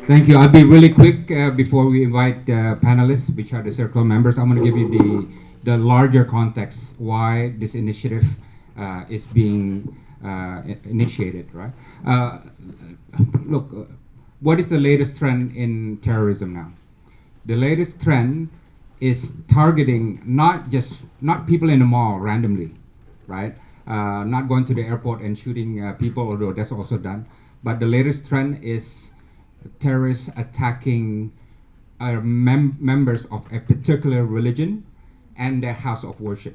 Thank you. I'll be really quick before we invite panelists, which are the circle members. I'm going to give you the larger context why this initiative is being initiated. Right? Look, what is the latest trend in terrorism now? The latest trend is targeting not people in the mall randomly, right? Not going to the airport and shooting people, although that's also done. But the latest trend is terrorists attacking members of a particular religion and their house of worship,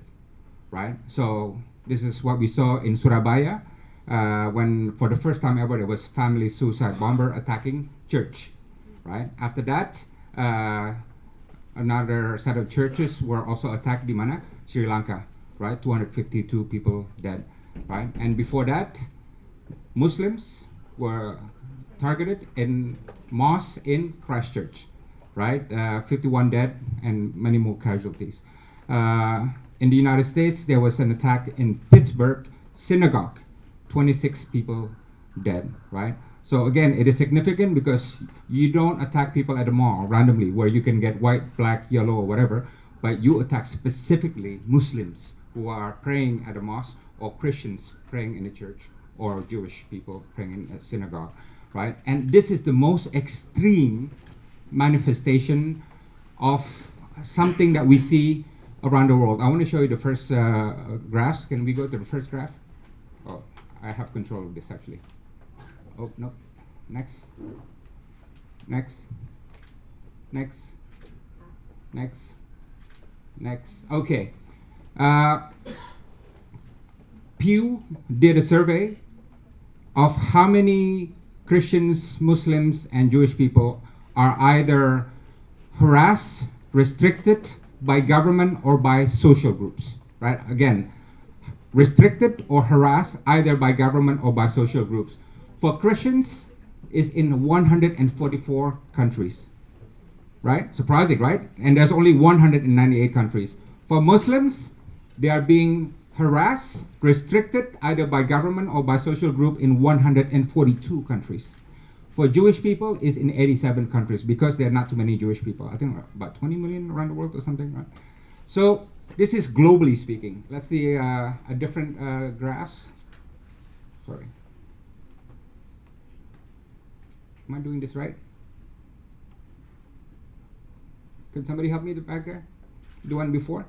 right? So this is what we saw in Surabaya when for the first time ever there was family suicide bomber attacking church, right? After that, another set of churches were also attacked di mana? Sri Lanka, right? 252 people dead, right? And before that, Muslims were targeted in mosques in Christchurch, right? 51 dead and many more casualties. In the United States, there was an attack in Pittsburgh synagogue, 26 people dead, right? So again, it is significant because you don't attack people at the mall randomly where you can get white, black, yellow, or whatever, but you attack specifically Muslims who are praying at a mosque or Christians praying in a church or Jewish people praying in a synagogue, right? And this is the most extreme manifestation of something that we see around the world. I want to show you the first graphs. Can we go to the first graph? Oh, I have control of this actually. Oh, no. Next. Next. Next. Next. Next. Okay. Pew did a survey of how many Christians, Muslims, and Jewish people are either harassed, restricted by government or by social groups, right? Again, restricted or harassed either by government or by social groups. For Christians, it's in 144 countries, right? Surprising, right? And there's only 198 countries. For Muslims, they are being harassed, restricted either by government or by social group in 142 countries. For Jewish people, it's in 87 countries because there are not too many Jewish people. I think about 20 million around the world or something, right? So this is globally speaking. Let's see a different graphs. Sorry. Am I doing this right? Can somebody help me back there? The one before?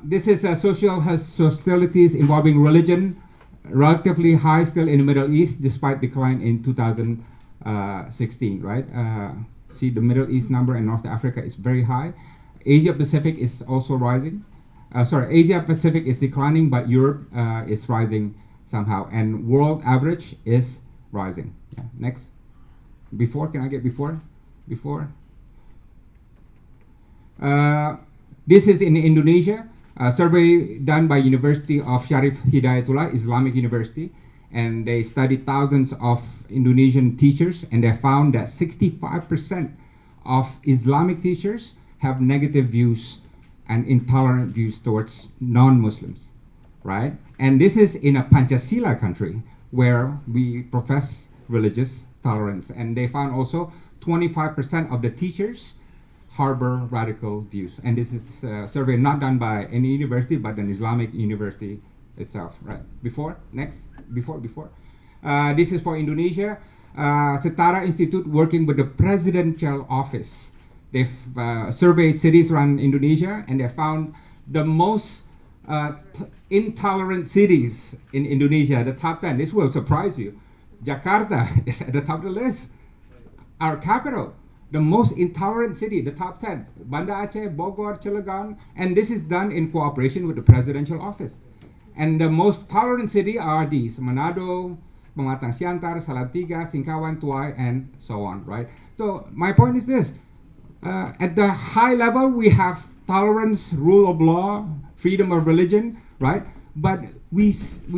This is social hostilities involving religion, relatively high still in the Middle East, despite decline in 2016, right? See the Middle East number in North Africa is very high. Asia Pacific is also rising. Asia Pacific is declining, but Europe is rising somehow, and world average is rising. Yeah. Next. Before, can I get before? Before. This is in Indonesia, a survey done by University of Syarif Hidayatullah, Islamic University, and they studied thousands of Indonesian teachers, and they found that 65% of Islamic teachers have negative views and intolerant views towards non-Muslims, right? And this is in a Pancasila country where we profess religious tolerance, and they found also 25% of the teachers harbor radical views. And this is a survey not done by any university, but an Islamic university itself, right? Before, next, before. This is for Indonesia. Setara Institute working with the presidential office. They've surveyed cities around Indonesia, and they found the most intolerant cities in Indonesia, the top 10. This will surprise you. Jakarta is at the top of the list. Our capital. The most intolerant city, the top 10, Banda Aceh, Bogor, Cilegon, and this is done in cooperation with the presidential office. And the most tolerant city are these: Manado, Pematang Siantar, Salatiga, Singkawan, Tuai, and so on, right? So my point is this: at the high level, we have tolerance, rule of law, freedom of religion, right? But we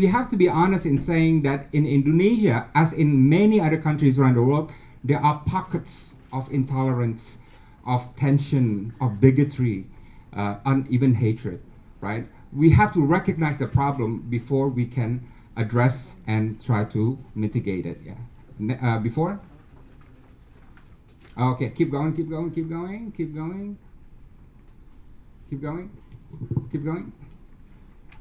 have to be honest in saying that in Indonesia, as in many other countries around the world, there are pockets of intolerance, of tension, of bigotry, and even hatred, right? We have to recognize the problem before we can address and try to mitigate it. Yeah. Before? Okay, keep going, keep going, keep going, keep going. Keep going. Keep going.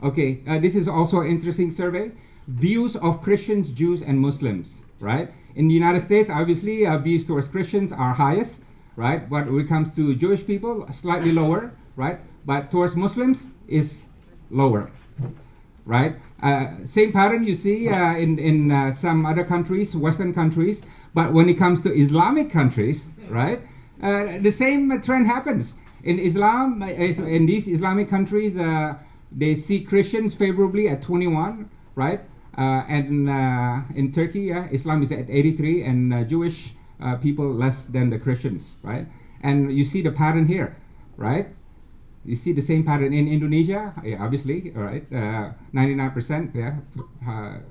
Okay, this is also an interesting survey. Views of Christians, Jews, and Muslims, right? In the United States, obviously, views towards Christians are highest, right? But when it comes to Jewish people, slightly lower, right? But towards Muslims is lower, right? Same pattern you see in some other countries, Western countries. But when it comes to Islamic countries, right? The same trend happens. In Islam, in these Islamic countries, they see Christians favorably at 21, right? And in Turkey, Islam is at 83, and Jewish people less than the Christians, right? And you see the pattern here, right? You see the same pattern in Indonesia, obviously, all right? 99%,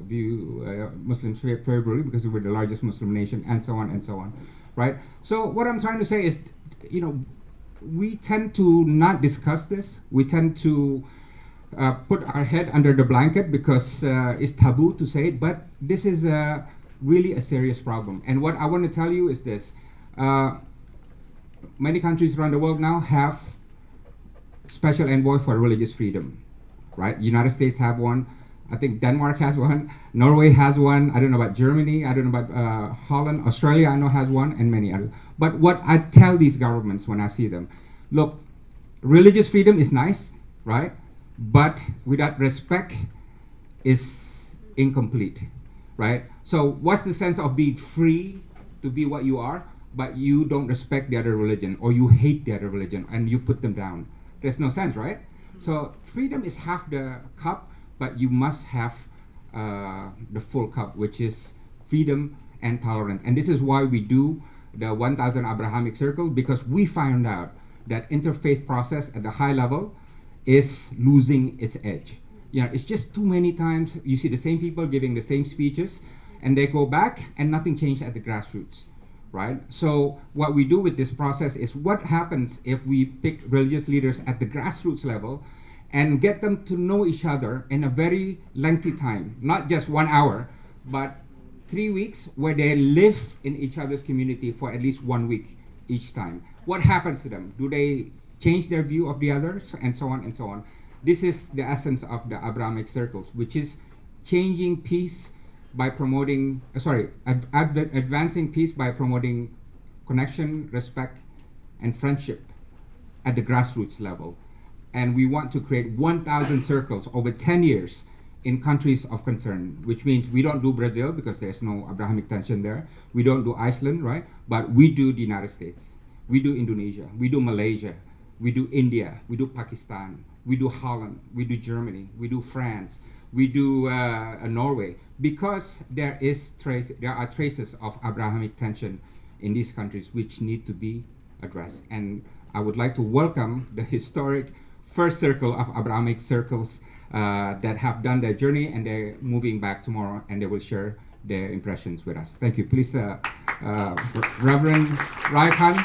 view Muslims favorably because we're the largest Muslim nation, and so on, right? So what I'm trying to say is, you know, we tend to not discuss this. We tend to put our head under the blanket because it's taboo to say it, but this is really a serious problem. And what I want to tell you is this. Many countries around the world now have special envoy for religious freedom, right? United States have one. I think Denmark has one. Norway has one. I don't know about Germany. I don't know about Holland. Australia, I know, has one, and many others. But what I tell these governments when I see them, look, religious freedom is nice, right? But without respect is incomplete, right? So what's the sense of being free to be what you are, but you don't respect the other religion, or you hate the other religion and you put them down? There's no sense, right? So freedom is half the cup, but you must have the full cup, which is freedom and tolerance. And this is why we do the 1000 Abrahamic Circle, because we found out that interfaith process at the high level is losing its edge. You know, it's just too many times you see the same people giving the same speeches, and they go back and nothing changed at the grassroots, right? So what we do with this process is, what happens if we pick religious leaders at the grassroots level and get them to know each other in a very lengthy time, not just 1 hour, but 3 weeks, where they live in each other's community for at least 1 week each time. What happens to them? Do they change their view of the others, and so on and so on? This is the essence of the Abrahamic circles, which is changing peace by promoting, advancing peace by promoting connection, respect, and friendship at the grassroots level. And we want to create 1000 circles over 10 years in countries of concern, which means we don't do Brazil because there's no Abrahamic tension there. We don't do Iceland, right? But we do the United States. We do Indonesia. We do Malaysia. We do India. We do Pakistan. We do Holland. We do Germany. We do France. We do Norway, because there are traces of Abrahamic tension in these countries which need to be addressed. And I would like to welcome the historic first circle of Abrahamic circles that have done their journey, and they're moving back tomorrow, and they will share their impressions with us. Thank you. Please, Reverend Rayhan,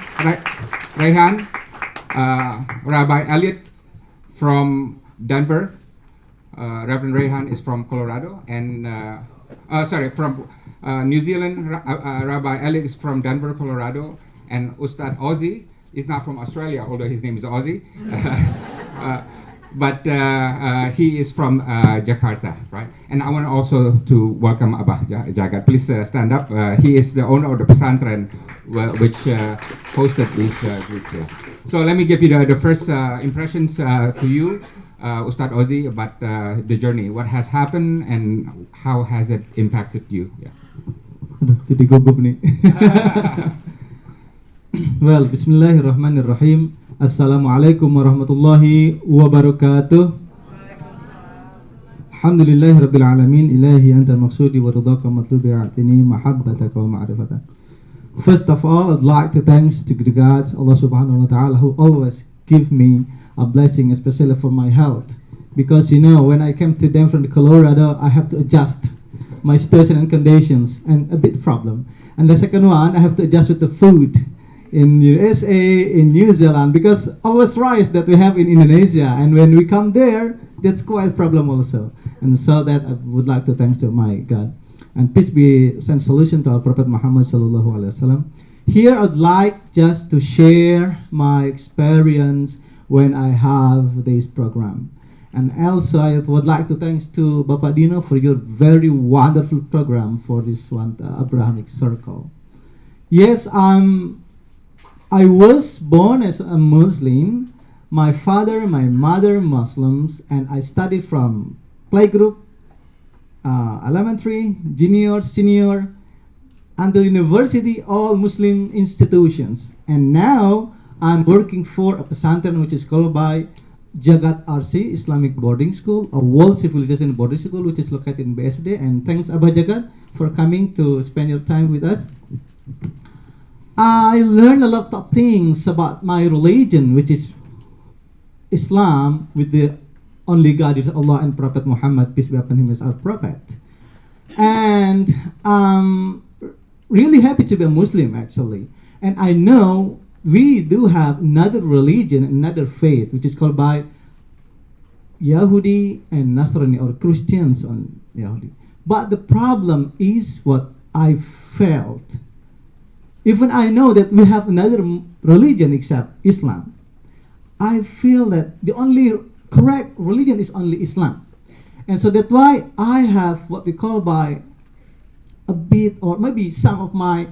Rabbi Elliot from Denver. Reverend Rayhan is from Colorado, and from New Zealand. Rabbi Elliot is from Denver, Colorado, and Ustad Ozzy is not from Australia, although his name is Ozzy. But he is from Jakarta, right? And I want also to welcome Abah Jagat. Please stand up. He is the owner of the Pesantren, which hosted this group here. So let me give you the first impressions to you, Ustad Ozzy, about the journey. What has happened and how has it impacted you? Yeah. Jadi gugup nih. Well, Bismillahirrahmanirrahim. Assalamualaikum warahmatullahi wabarakatuh. Alhamdulillahi rabbil alamin. Ilahi anta maqsudi wa ridaka matlubi a'tini mahabbataka wa ma'rifataka. First of all, I'd like to thanks to the God, Allah subhanahu wa ta'ala, who always give me a blessing, especially for my health. Because you know, when I came to them from Colorado, I have to adjust my situation and conditions, and a bit problem. And the second one, I have to adjust with the food in USA, in New Zealand, because always rice that we have in Indonesia, and when we come there, that's quite a problem also. And so that I would like to thanks to my God. and peace be sent solution to our Prophet Muhammad sallallahu alaihi wasallam. Here I'd like just to share my experience when I have this program. And also I would like to thanks to Bapak Dino for your very wonderful program for this one, Abrahamic Circle. Yes, I was born as a Muslim. My father and my mother Muslims, and I studied from playgroup, elementary, junior, senior, and the university, all Muslim institutions. And now I'm working for a pesantren which is called by Jagat RC Islamic Boarding School, a world civilization boarding school which is located in BSD. And thanks Abah Jagat for coming to spend your time with us. I learned a lot of things about my religion, which is Islam, with the only God is Allah and Prophet Muhammad, peace be upon him, is our prophet. And really happy to be a Muslim actually. And I know we do have another religion, another faith, which is called by Yahudi and Nasrani, or Christians on Yahudi. But the problem is what I felt. Even I know that we have another religion except Islam, I feel that the only correct religion is only Islam. And so that's why I have what we call by a bit, or maybe some of my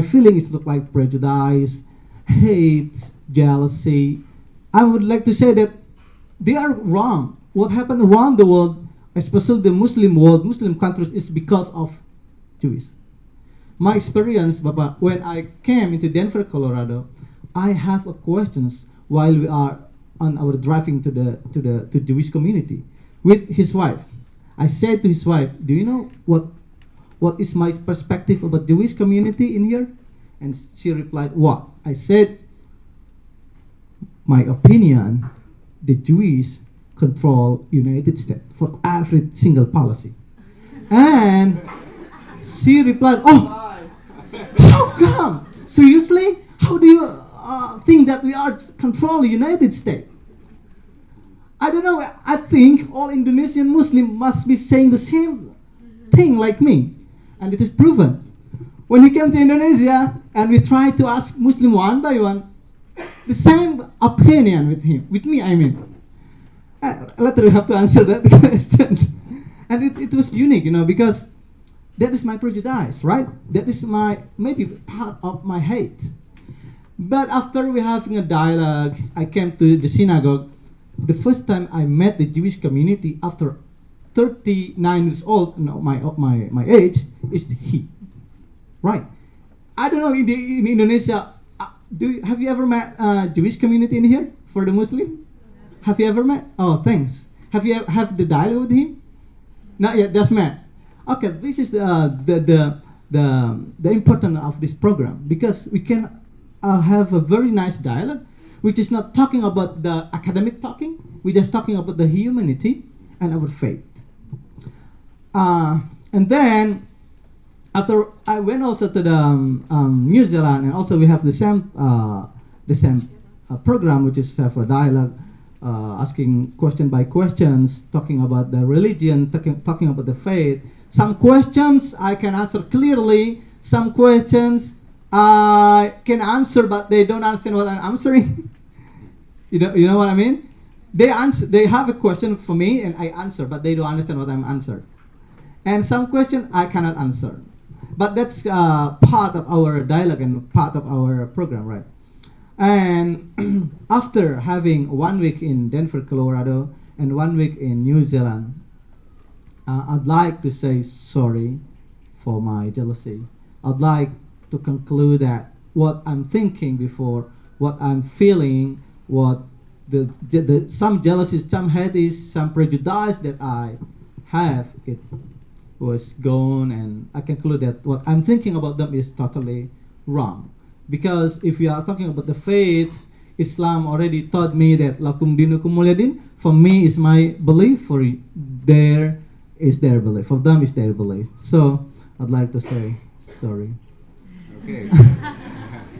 feelings look like prejudice, hate, jealousy. I would like to say that they are wrong. What happened around the world, especially the Muslim world, Muslim countries, is because of Jewish. My experience, Baba, when I came into Denver, Colorado, I have a questions while we are on our driving to the Jewish community with his wife. I said to his wife, "Do you know what is my perspective about Jewish community in here?" And she replied, "What?" I said, "My opinion, the Jews control United States for every single policy." And she replied, "Oh, how come? Seriously? How do you think that we are control United States?" I don't know. I think all Indonesian Muslim must be saying the same thing like me, and it is proven. When we came to Indonesia and we tried to ask Muslim one by one, the same opinion with me, I mean. Later we have to answer that question. And it was unique, because that is my prejudice, right? That is maybe part of my hate. But after we having a dialogue, I came to the synagogue. The first time I met the Jewish community after 39 years old, my age, is he. Right. I don't know, in Indonesia, have you ever met Jewish community in here for the Muslim? Have you ever met? Oh, thanks. Have you have the dialogue with him? Not yet, just met. Okay, this is the importance of this program, because we can have a very nice dialogue, which is not talking about the academic talking. We're just talking about the humanity and our faith. And then after I went also to the New Zealand, and also we have the same program, which is have a dialogue, asking question by questions, talking about the religion, talking about the faith. Some questions I can answer clearly. Some questions I can answer, but they don't understand what I'm answering. You know what I mean? They have a question for me, and I answer, but they don't understand what I'm answering. And some question I cannot answer. But that's part of our dialogue and part of our program, right? And after having 1 week in Denver, Colorado, and 1 week in New Zealand, I'd like to say sorry for my jealousy. I'd like to conclude that what I'm thinking before, what I'm feeling, what some jealousy, some hate, some prejudice that I have, it was gone, and I conclude that what I'm thinking about them is totally wrong. Because if we are talking about the faith, Islam already taught me that lakum dinukum waliyadin. For me is my belief, for there is their belief, for them is their belief. So I'd like to say sorry. Okay.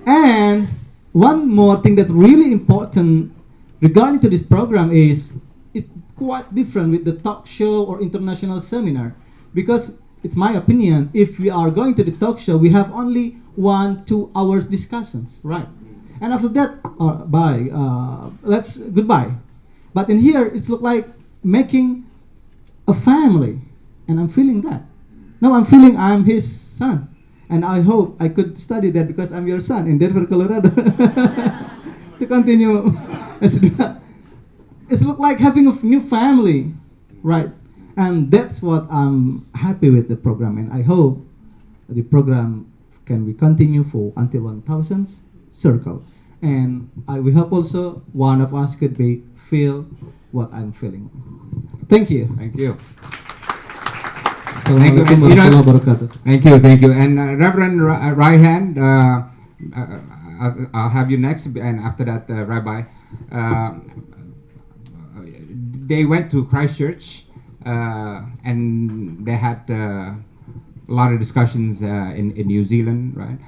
And one more thing that really important regarding to this program is it's quite different with the talk show or international seminar. Because it's my opinion, if we are going to the talk show, we have only 1-2 hours discussions, right? And after that, bye. Let's goodbye. But in here, it's look like making a family, and I'm feeling that. Now I'm feeling I'm his son, and I hope I could study that because I'm your son in Denver, Colorado. To continue, it's look like having a new family, right? And that's what I'm happy with the program, and I hope the program can be continue for until 1,000 circle. And we hope also one of us could be feel what I'm feeling. Thank you. Thank you. Assalamualaikum warahmatullahi wabarakatuh. Thank you. And Reverend Raihan, I'll have you next, and after that, Rabbi. They went to Christchurch, and they had a lot of discussions in New Zealand, right?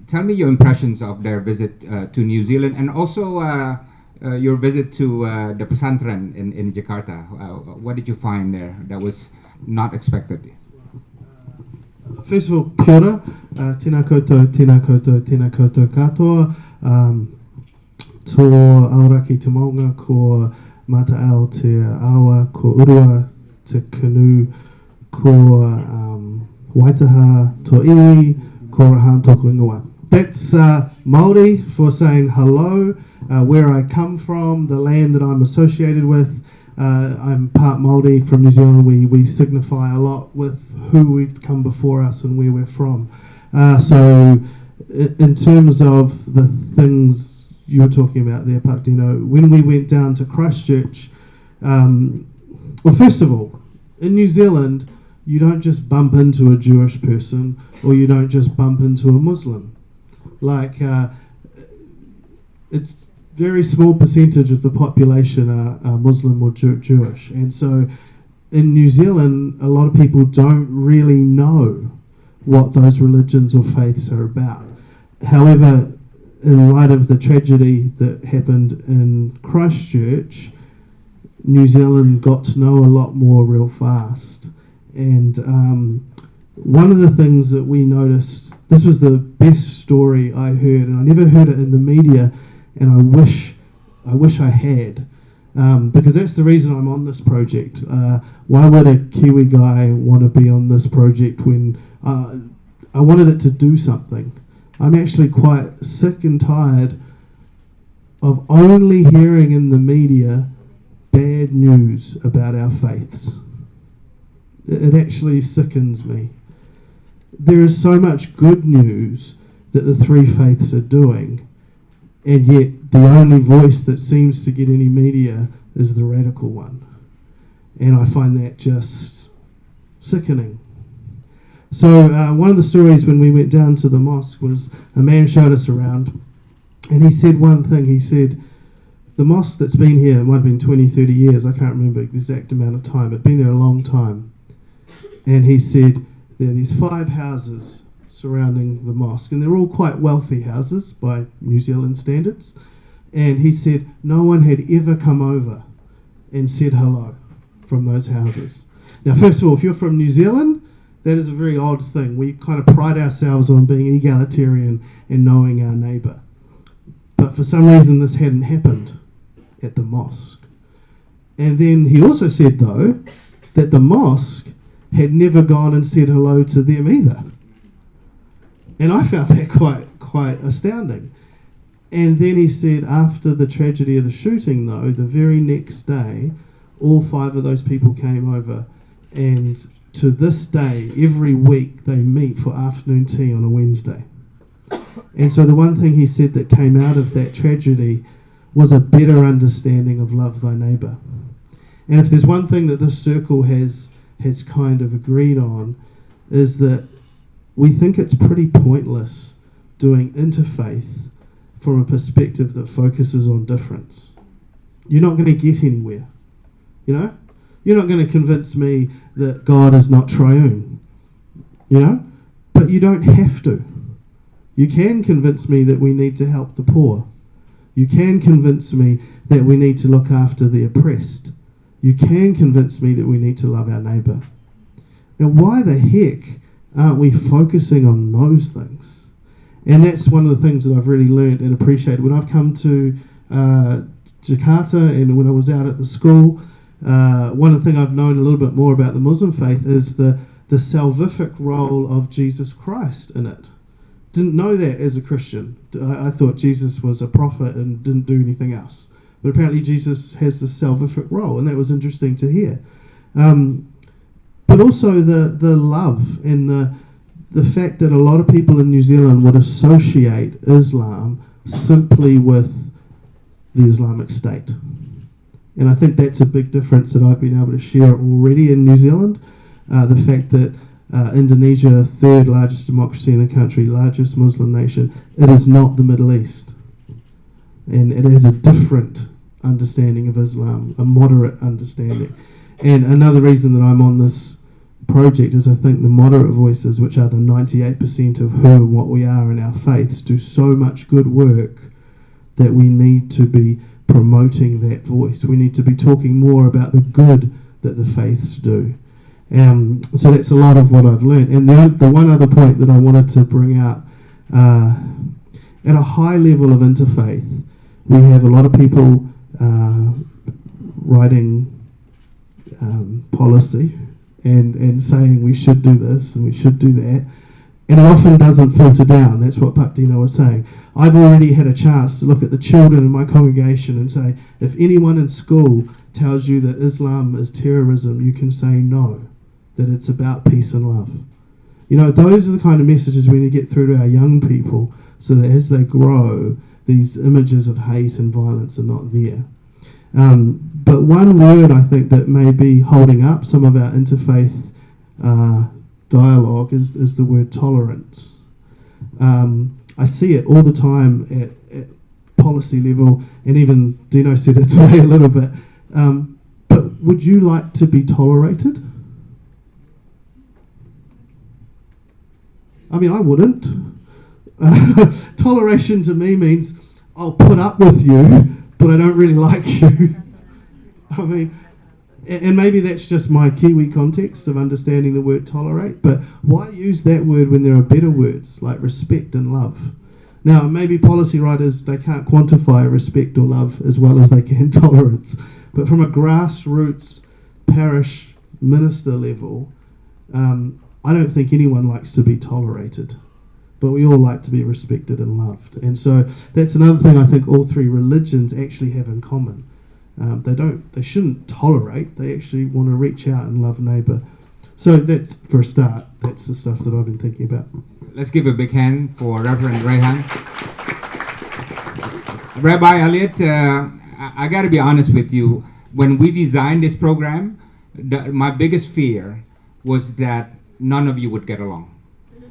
Tell me your impressions of their visit to New Zealand, and also your visit to the Pesantren in Jakarta. What did you find there that was not expected? First of all, kia ora, tēnā koutou katoa, tō auraki te maunga, ko mata ao te awa, ko urua, te canoe, ko waitaha, tō iwi, ko rahan tōku ingoa. That's Māori for saying hello, where I come from, the land that I'm associated with. I'm part Māori from New Zealand. We signify a lot with who we've come before us and where we're from. So in terms of the things you were talking about there, Pakdino, when we went down to Christchurch, well, first of all, in New Zealand, you don't just bump into a Jewish person, or you don't just bump into a Muslim. Like, it's very small percentage of the population are Muslim or Jewish, and so in New Zealand a lot of people don't really know what those religions or faiths are about. However, in light of the tragedy that happened in Christchurch, New Zealand got to know a lot more real fast, and one of the things that we noticed, this was the best story I heard, and I never heard it in the media, and I wish I had, because that's the reason I'm on this project. Why would a Kiwi guy want to be on this project when I wanted it to do something? I'm actually quite sick and tired of only hearing in the media bad news about our faiths. It actually sickens me. There is so much good news that the three faiths are doing, and yet the only voice that seems to get any media is the radical one. And I find that just sickening. So one of the stories when we went down to the mosque was a man showed us around, and he said one thing. He said, the mosque that's been here, it might have been 20, 30 years, I can't remember the exact amount of time, it's been there a long time. And he said, there are these 5 houses surrounding the mosque, and they're all quite wealthy houses by New Zealand standards. And he said no one had ever come over and said hello from those houses. Now, first of all, if you're from New Zealand, that is a very odd thing. We kind of pride ourselves on being egalitarian and knowing our neighbour. But for some reason this hadn't happened at the mosque. And then he also said, though, that the mosque had never gone and said hello to them either. And I found that quite astounding. And then he said after the tragedy of the shooting, though, the very next day, all 5 of those people came over, and to this day, every week, they meet for afternoon tea on a Wednesday. And so the one thing he said that came out of that tragedy was a better understanding of love thy neighbour. And if there's one thing that this circle has kind of agreed on, is that we think it's pretty pointless doing interfaith from a perspective that focuses on difference. You're not going to get anywhere, you know? You're not going to convince me that God is not triune, you know? But you don't have to. You can convince me that we need to help the poor. You can convince me that we need to look after the oppressed. You can convince me that we need to love our neighbour. Now, why the heck aren't we focusing on those things? And that's one of the things that I've really learned and appreciated. When I've come to Jakarta and when I was out at the school, one of the things I've known a little bit more about the Muslim faith is the salvific role of Jesus Christ in it. Didn't know that as a Christian. I thought Jesus was a prophet and didn't do anything else. But apparently Jesus has the salvific role, and that was interesting to hear. But also the love and the fact that a lot of people in New Zealand would associate Islam simply with the Islamic State. And I think that's a big difference that I've been able to share already in New Zealand. The fact that Indonesia, third largest democracy in the country, largest Muslim nation, it is not the Middle East. And it has a different understanding of Islam, a moderate understanding. And another reason that I'm on this project is I think the moderate voices, which are the 98% of who and what we are in our faiths, do so much good work that we need to be promoting that voice. We need to be talking more about the good that the faiths do. So that's a lot of what I've learned. And the one other point that I wanted to bring out, at a high level of interfaith, we have a lot of people writing policy and saying we should do this and we should do that. And it often doesn't filter down. That's what Pakdina was saying. I've already had a chance to look at the children in my congregation and say, if anyone in school tells you that Islam is terrorism, you can say no, that it's about peace and love. You know, those are the kind of messages we need to get through to our young people so that as they grow, these images of hate and violence are not there. But one word I think that may be holding up some of our interfaith dialogue is the word tolerance. I see it all the time at policy level, and even Dino said it today a little bit. But would you like to be tolerated? I mean, I wouldn't. Toleration to me means I'll put up with you, but I don't really like you. I mean, and maybe that's just my Kiwi context of understanding the word tolerate, but why use that word when there are better words like respect and love? Now, maybe policy writers, they can't quantify respect or love as well as they can tolerance, but from a grassroots parish minister level, I don't think anyone likes to be tolerated, but we all like to be respected and loved. And so that's another thing I think all three religions actually have in common. They shouldn't tolerate, they actually want to reach out and love neighbour. So that's, for a start, that's the stuff that I've been thinking about. Let's give a big hand for Reverend Rehan. Rabbi Elliot, I got to be honest with you. When we designed this program, my biggest fear was that none of you would get along,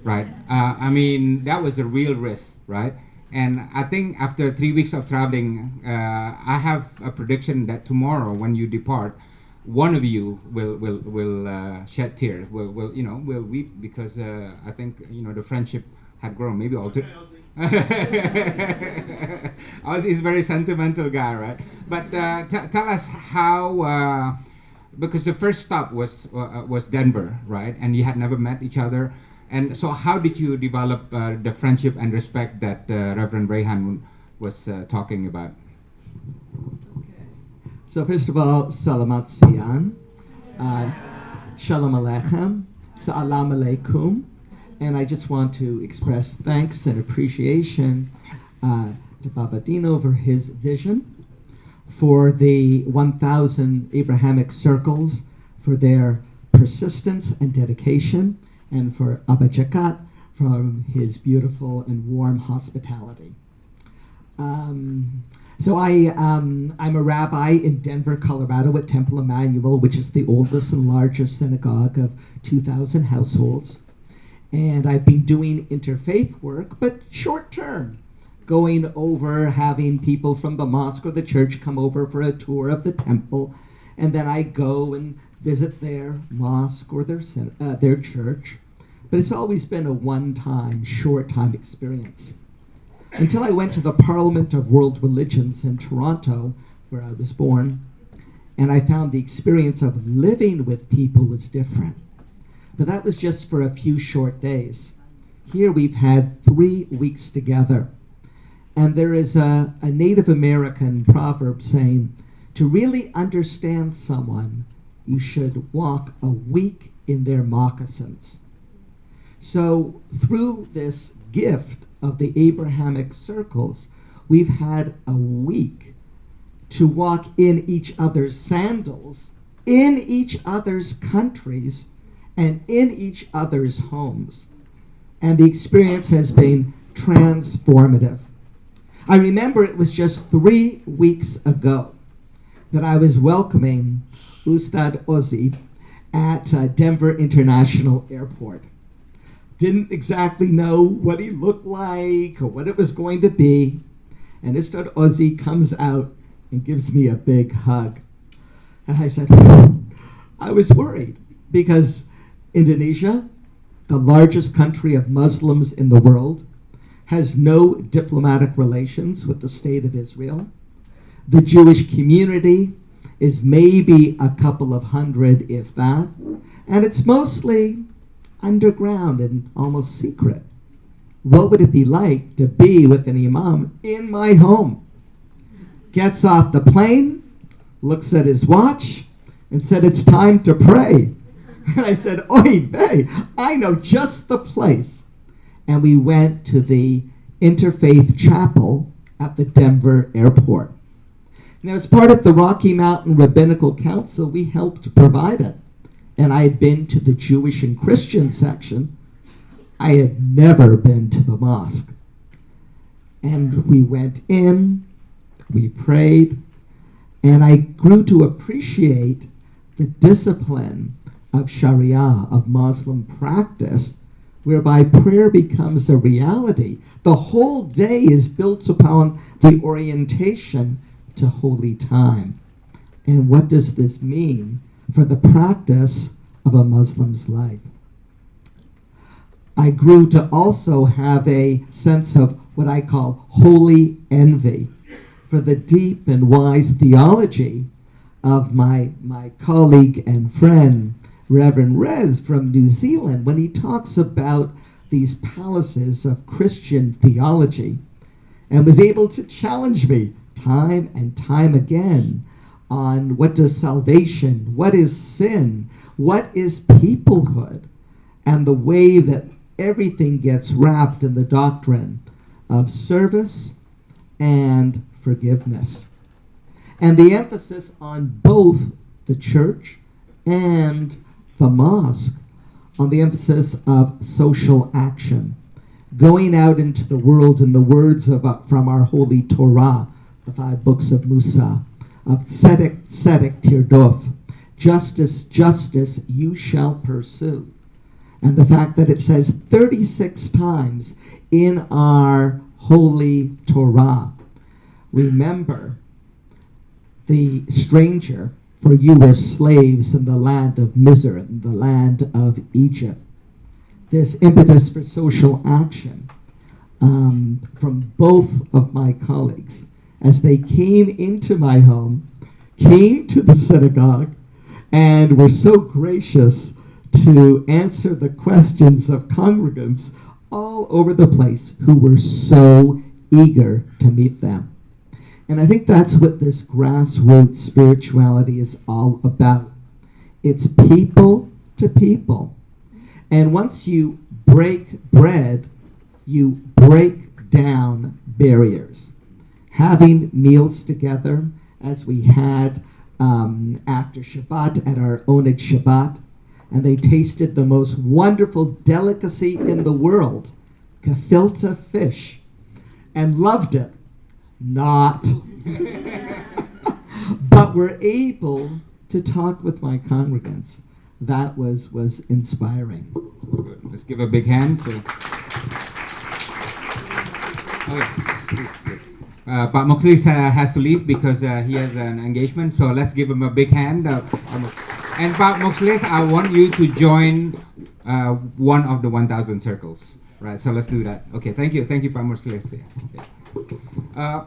right? I mean, that was a real risk, right? And I think after 3 weeks of traveling, I have a prediction that tomorrow, when you depart, one of you will shed tears, will weep, because I think the friendship had grown. Maybe all two. He's a very sentimental guy, right? But tell us how, because the first stop was Denver, right? And you had never met each other. And so how did you develop the friendship and respect that Reverend Rehan was talking about? So first of all, Salamat Siyan, Shalom Aleichem, Salam Aleikum, and I just want to express thanks and appreciation to Baba Dino for his vision, for the 1,000 Abrahamic circles, for their persistence and dedication, and for Abba Jakat from his beautiful and warm hospitality. So I'm a rabbi in Denver, Colorado at Temple Emmanuel, which is the oldest and largest synagogue of 2,000 households. And I've been doing interfaith work, but short term, going over, having people from the mosque or the church come over for a tour of the temple, and then I go and visit their mosque or their church. But it's always been a one-time, short-time experience. Until I went to the Parliament of World Religions in Toronto, where I was born, and I found the experience of living with people was different. But that was just for a few short days. Here we've had 3 weeks together. And there is a Native American proverb saying, to really understand someone, you should walk a week in their moccasins. So through this gift of the Abrahamic circles, we've had a week to walk in each other's sandals, in each other's countries, and in each other's homes. And the experience has been transformative. I remember it was just 3 weeks ago that I was welcoming Ustad Ozzy at Denver International Airport. Didn't exactly know what he looked like or what it was going to be. And Ustad Ozzy comes out and gives me a big hug. And I said, I was worried because Indonesia, the largest country of Muslims in the world, has no diplomatic relations with the state of Israel. The Jewish community is maybe a couple of hundred, if that, and it's mostly underground and almost secret. What would it be like to be with an imam in my home? Gets off the plane, looks at his watch, and said, it's time to pray. And I said, oy vey, I know just the place. And we went to the Interfaith Chapel at the Denver airport. Now, as part of the Rocky Mountain Rabbinical Council, we helped provide it. And I had been to the Jewish and Christian section. I had never been to the mosque. And we went in, we prayed, and I grew to appreciate the discipline of Sharia, of Muslim practice, whereby prayer becomes a reality. The whole day is built upon the orientation to holy time. And what does this mean for the practice of a Muslim's life? I grew to also have a sense of what I call holy envy for the deep and wise theology of my colleague and friend, Reverend Rez from New Zealand, when he talks about these palaces of Christian theology, and was able to challenge me time and time again on what does salvation, what is sin, what is peoplehood, and the way that everything gets wrapped in the doctrine of service and forgiveness. And the emphasis on both the church and the mosque, on the emphasis of social action, going out into the world in the words of from our holy Torah, the 5 books of Musa, of tzedek, tzedek, tirdof, justice, justice, you shall pursue. And the fact that it says 36 times in our holy Torah, remember the stranger, for you were slaves in the land of Mizr, in the land of Egypt. This impetus for social action from both of my colleagues as they came into my home, came to the synagogue, and were so gracious to answer the questions of congregants all over the place who were so eager to meet them. And I think that's what this grassroots spirituality is all about. It's people to people. And once you break bread, you break down barriers. Having meals together, as we had after Shabbat at our Oneg Shabbat, and they tasted the most wonderful delicacy in the world, gefilte fish, and loved it. Not. But were able to talk with my congregants. That was inspiring. Good. Let's give a big hand. Pak Mukhlis has to leave because he has an engagement, so let's give him a big hand. And Pak Mukhlis, I want you to join one of the 1,000 circles. Right, so let's do that. Okay, thank you, Pak Mukhlis. Yeah.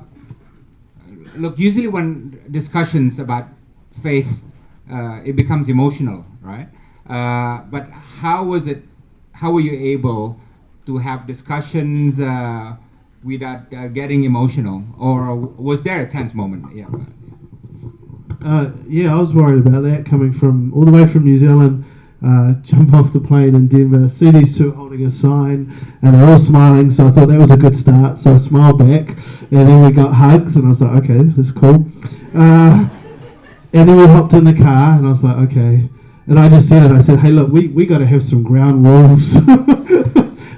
Look, usually when discussions about faith, it becomes emotional, right? But how was it? How were you able to have discussions without getting emotional, or was there a tense moment? Yeah. Yeah, I was worried about that coming from all the way from New Zealand. Jump off the plane in Denver, see these two holding a sign, and they're all smiling. So I thought that was a good start. So I smiled back, and then we got hugs, and I was like, okay, this is cool. And then we hopped in the car, and I was like, okay. And I just said it. I said, hey, look, we got to have some ground rules.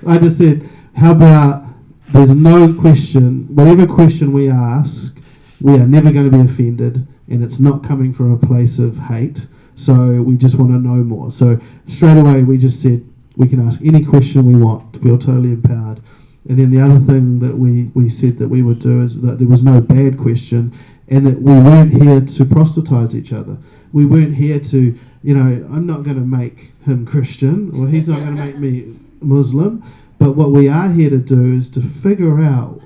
I just said, how about there's no question, whatever question we ask, we are never going to be offended, and it's not coming from a place of hate. So we just want to know more. So straight away we just said we can ask any question we want to feel totally empowered. And then the other thing that we said that we would do is that there was no bad question, and that we weren't here to proselytize each other. We weren't here to, I'm not going to make him Christian, or he's not going to make me Muslim. But what we are here to do is to figure out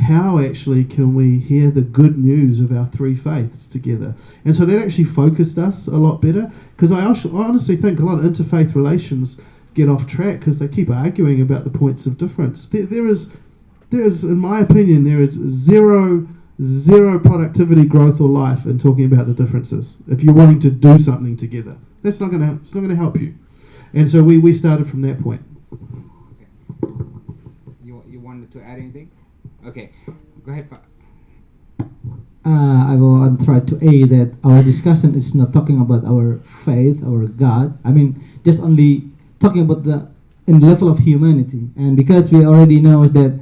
how actually can we hear the good news of our three faiths together. And so that actually focused us a lot better, because I honestly think a lot of interfaith relations get off track because they keep arguing about the points of difference. There is, in my opinion, there is zero productivity, growth, or life in talking about the differences. If you're wanting to do something together, it's not going to help you. And so we started from that point. Okay. You wanted to add anything? Okay, go ahead, Pa. I will try to aid that our discussion is not talking about our faith, our God. I mean, just only talking about in the level of humanity. And because we already know that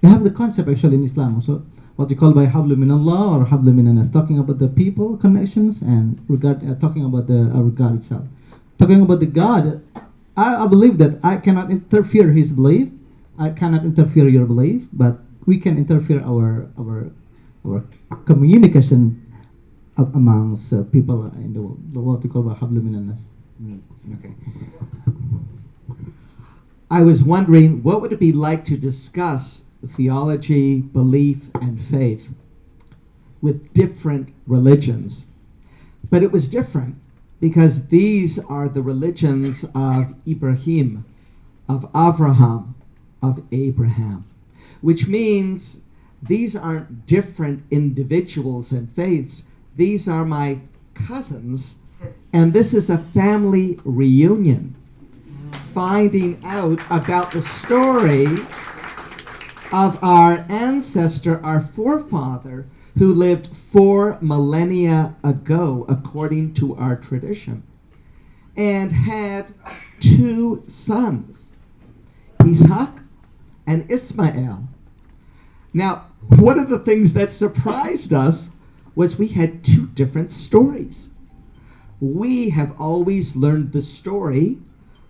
we have the concept actually in Islam also, what we call by hablu min Allah or hablu min anas, talking about the people connections and talking about our God itself. Talking about the God, I believe that I cannot interfere his belief. I cannot interfere your belief, but we can interfere our communication amongst people in the world. What we call by hablu min anas. Okay. I was wondering, what would it be like to discuss theology, belief, and faith with different religions? But it was different because these are the religions of Ibrahim, of Avraham, of Abraham, which means these aren't different individuals and faiths. These are my cousins, and this is a family reunion, finding out about the story of our ancestor, our forefather, who lived 4 millennia ago, according to our tradition, and had 2 sons, Isaac and Ismael. Now, one of the things that surprised us was we had 2 different stories. We have always learned the story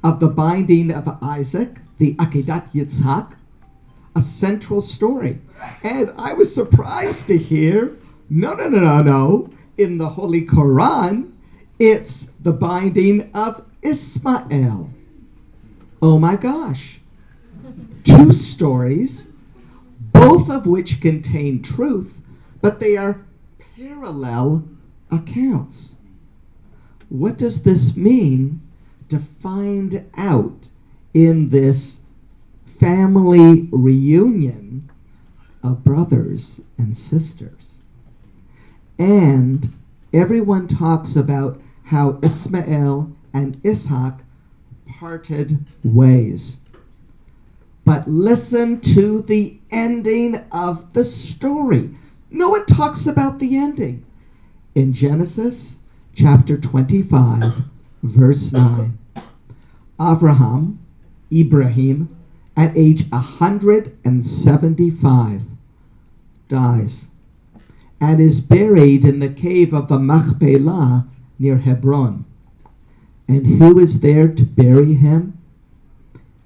of the binding of Isaac, the Akedat Yitzhak, a central story. And I was surprised to hear, no. In the Holy Quran, it's the binding of Ismael. Oh my gosh. 2 stories, both of which contain truth, but they are parallel accounts. What does this mean to find out in this family reunion of brothers and sisters? And everyone talks about how Ismael and Ishaq parted ways. But listen to the ending of the story. No one talks about the ending. In Genesis chapter 25, verse 9, Abraham, at age 175, dies and is buried in the cave of the Machpelah near Hebron. And who is there to bury him?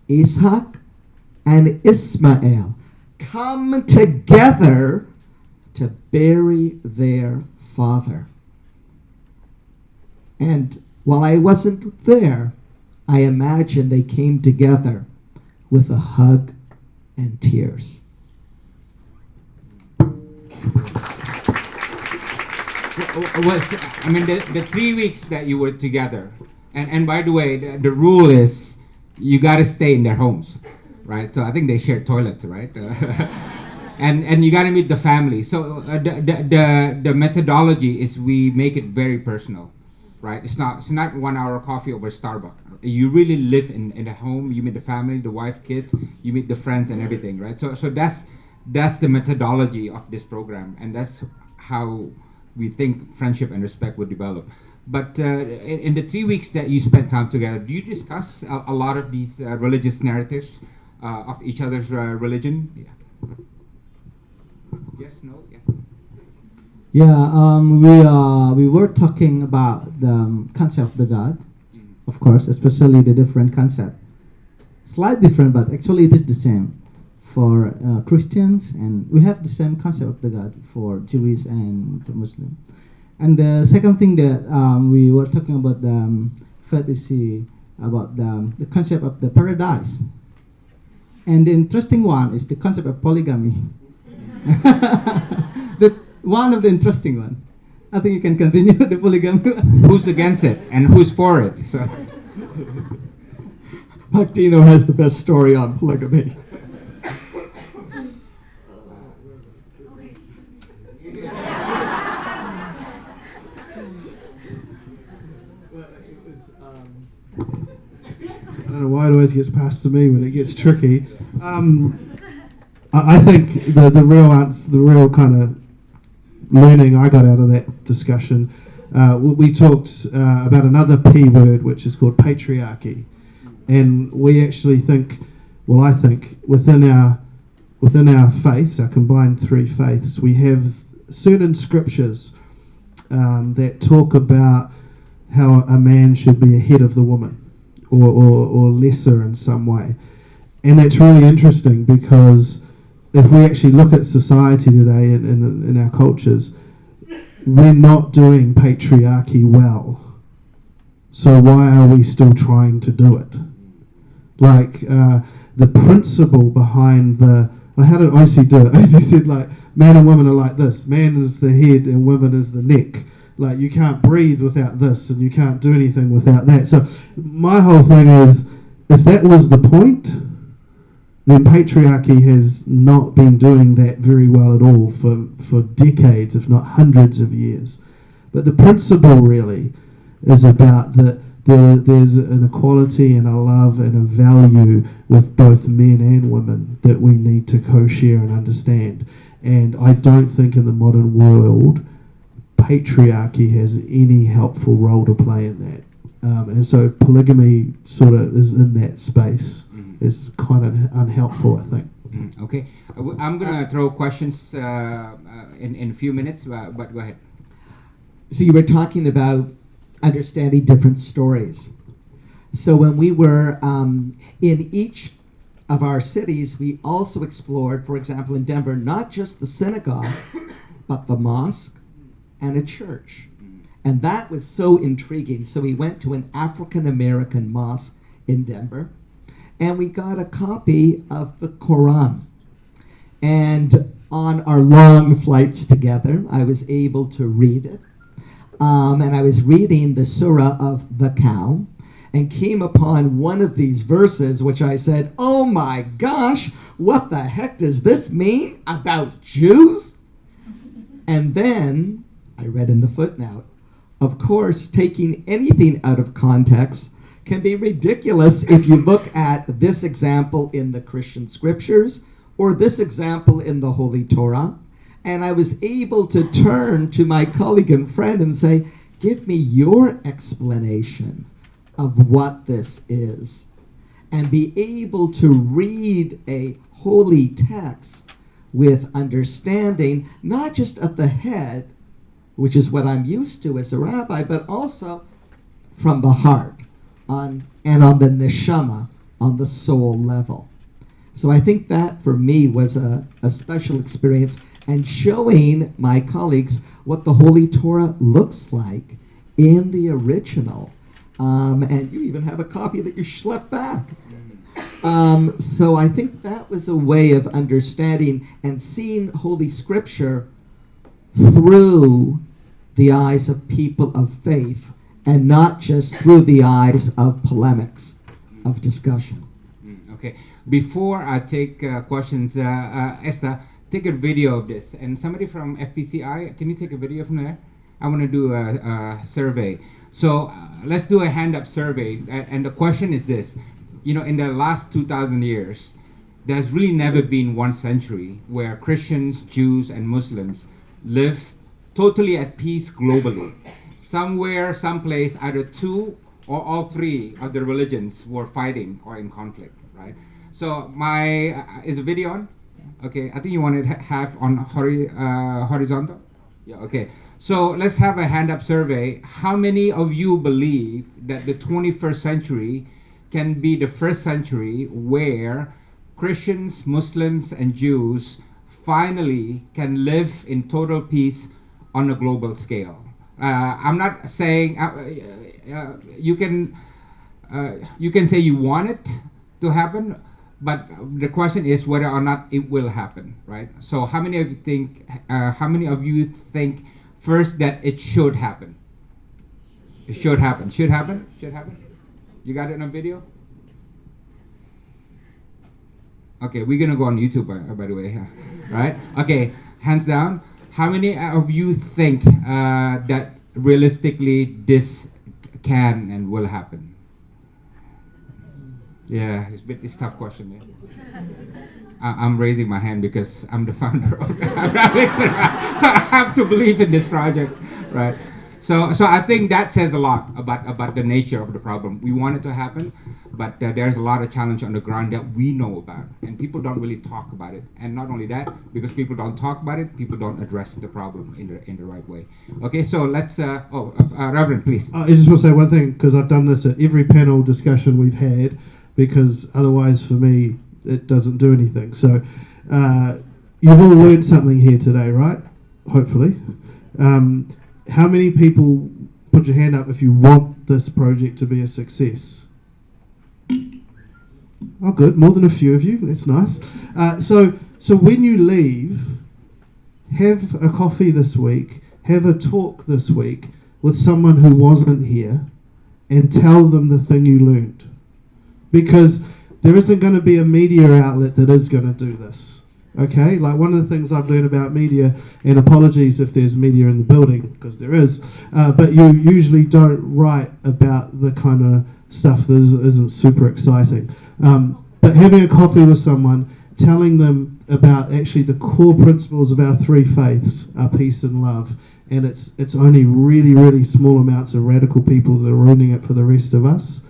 Isaac and Ismael come together to bury their father. And while I wasn't there, I imagine they came together with a hug and tears. The 3 weeks that you were together, And by the way, the rule is you got to stay in their homes, right? So I think they share toilets, right? And you got to meet the family. So the methodology is we make it very personal, right? It's not 1 hour coffee over Starbucks. You really live in the home. You meet the family, the wife, kids. You meet the friends and everything, right? So that's the methodology of this program, and that's how we think friendship and respect would develop. But in the 3 weeks that you spent time together, do you discuss a lot of these religious narratives of each other's religion? Yeah. Yes, no, yeah. Yeah, we were talking about the concept of the God, of course, especially the different concept. Slight different, but actually it is the same for Christians, and we have the same concept of the God for Jewish and Muslim. And the second thing that we were talking about the fantasy about the concept of the paradise. And the interesting one is the concept of polygamy. One of the interesting one. I think you can continue the polygamy. Who's against it and who's for it? So. Martino has the best story on polygamy. I don't know why it always gets passed to me when it gets tricky. I think the real answer, the real kind of learning I got out of that discussion, we talked about another P word, which is called patriarchy, and we actually think, well, I think within our faiths, our combined three faiths, we have certain scriptures that talk about how a man should be ahead of the woman, or lesser in some way. And that's really interesting, because if we actually look at society today in our cultures, we're not doing patriarchy well. So why are we still trying to do it? Like the principle behind how did Osi do it? Osi said, like, man and woman are like this. Man is the head and woman is the neck. Like, you can't breathe without this, and you can't do anything without that. So my whole thing is, if that was the point, then patriarchy has not been doing that very well at all for decades, if not hundreds of years. But the principle really is about that there's an equality and a love and a value with both men and women that we need to co-share and understand. And I don't think in the modern world patriarchy has any helpful role to play in that. And so polygamy sort of is in that space. Is kind of unhelpful, I think. Okay. I'm going to throw questions in a few minutes, but go ahead. So you were talking about understanding different stories. So when we were in each of our cities, we also explored, for example, in Denver, not just the synagogue, but the mosque and a church. And that was so intriguing. So we went to an African American mosque in Denver, and we got a copy of the Quran. And on our long flights together, I was able to read it. And I was reading the Surah of the Cow, and came upon one of these verses, which I said, oh my gosh, what the heck does this mean about Jews? And then I read in the footnote, of course, taking anything out of context can be ridiculous if you look at this example in the Christian scriptures or this example in the Holy Torah. And I was able to turn to my colleague and friend and say, give me your explanation of what this is, and be able to read a holy text with understanding, not just of the head, which is what I'm used to as a rabbi, but also from the heart. And on the neshama, on the soul level. So I think that for me was a special experience, and showing my colleagues what the Holy Torah looks like in the original. And you even have a copy that you schlepped back. So I think that was a way of understanding and seeing Holy Scripture through the eyes of people of faith, and not just through the eyes of polemics, of discussion. Okay. Before I take questions, Esther, take a video of this. And somebody from FPCI, can you take a video from there? I want to do a survey. So let's do a hand-up survey. And the question is this. In the last 2,000 years, there's really never been one century where Christians, Jews, and Muslims live totally at peace globally. Somewhere, someplace, either two or all three of the religions were fighting or in conflict, right? So is the video on? Okay, I think you want to have on horizontal? Yeah, okay. So let's have a hand-up survey. How many of you believe that the 21st century can be the first century where Christians, Muslims, and Jews finally can live in total peace on a global scale? I'm not saying you can say you want it to happen, but the question is whether or not it will happen, right? So how many of you think? First that it should happen? It should happen. Should happen. Should happen. You got it on video? Okay, we're gonna go on YouTube, by the way, right? Okay, hands down. How many of you think that realistically this can and will happen? Yeah, it's a tough question, man. I'm raising my hand because I'm the founder of Abrahamic, so I have to believe in this project, right? So I think that says a lot about the nature of the problem. We want it to happen, but there's a lot of challenge on the ground that we know about, and people don't really talk about it. And not only that, because people don't talk about it, people don't address the problem in the right way. Okay, so let's. Reverend, please. I just want to say one thing, because I've done this at every panel discussion we've had, because otherwise for me it doesn't do anything. So you've all learned something here today, right? Hopefully. How many people, put your hand up if you want this project to be a success? Oh, good. More than a few of you. That's nice. So when you leave, have a coffee this week, have a talk this week with someone who wasn't here, and tell them the thing you learned. Because there isn't going to be a media outlet that is going to do this. Okay, like one of the things I've learned about media, and apologies if there's media in the building, because there is, but you usually don't write about the kind of stuff that isn't super exciting. But having a coffee with someone, telling them about actually the core principles of our three faiths are peace and love, and it's only really, really small amounts of radical people that are ruining it for the rest of us.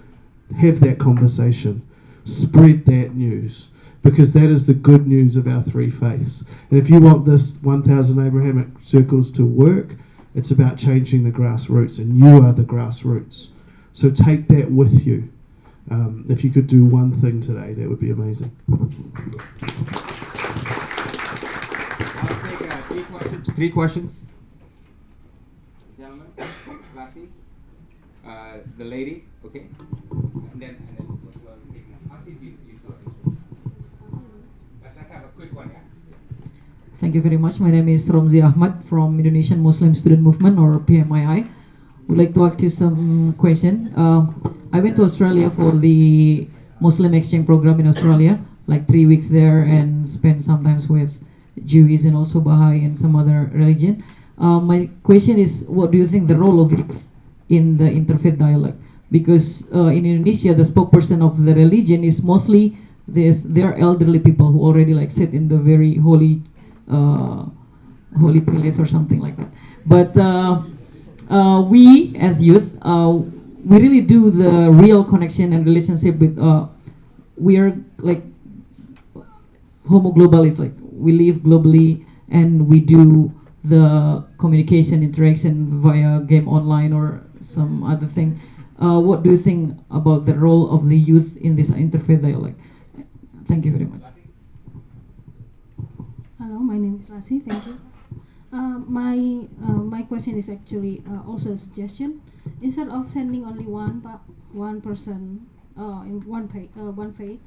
Have that conversation. Spread that news. Because that is the good news of our three faiths. And if you want this 1,000 Abrahamic circles to work, it's about changing the grassroots, and you are the grassroots. So take that with you. If you could do one thing today, that would be amazing. I'll take 3 questions. Gentlemen, Lassie, the lady, okay? And then I'll give you let's have a quick one, yeah? Thank you very much. My name is Romzi Ahmad from Indonesian Muslim Student Movement, or PMII. Would like to ask you some question. I went to Australia for the Muslim exchange program in Australia, like 3 weeks there, and spent sometimes with Jews and also Baha'i and some other religion. My question is, what do you think the role of youth in the interfaith dialogue? Because in Indonesia, the spokesperson of the religion is mostly there are elderly people who already like sit in the very holy place or something like that. But we as youth, we really do the real connection and relationship with. We are like homo globalis, like we live globally and we do the communication interaction via game online or some other thing. What do you think about the role of the youth in this interfaith dialogue? Thank you very much. Hello, my name is Rasi. Thank you. My question is actually also a suggestion. Instead of sending only one person in one faith,